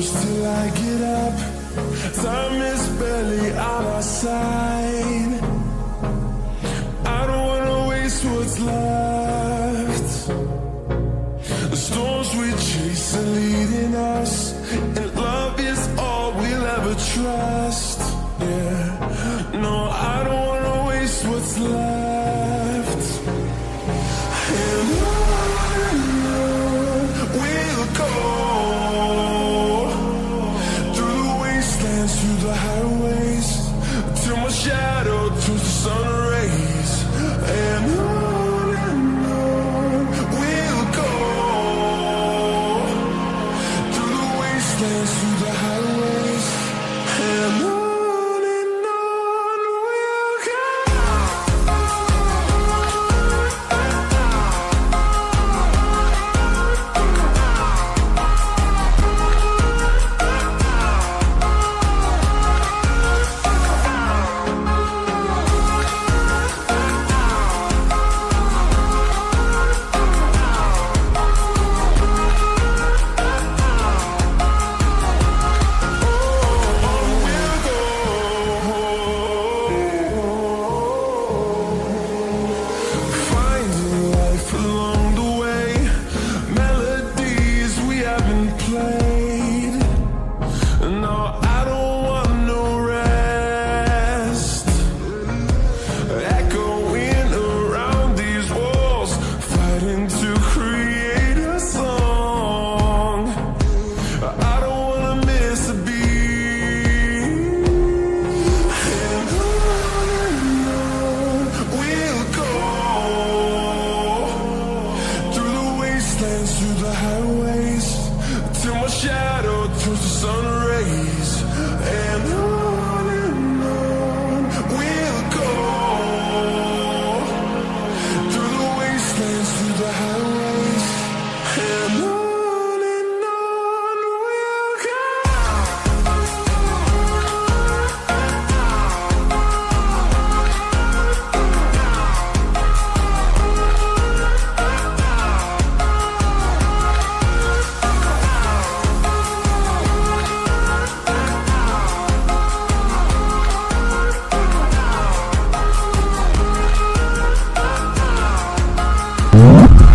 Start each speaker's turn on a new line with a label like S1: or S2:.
S1: close till I get up. Time is barely on our side. I don't wanna waste what's left. The storms we chase are leading us, and love is all we'll ever trust. Yeah, no, I don't wanna waste what's left. And on we'll go, through the wastelands, through the highways, till my shadow turns to sun rays. And on we'll go, through the wastelands, through the highways, and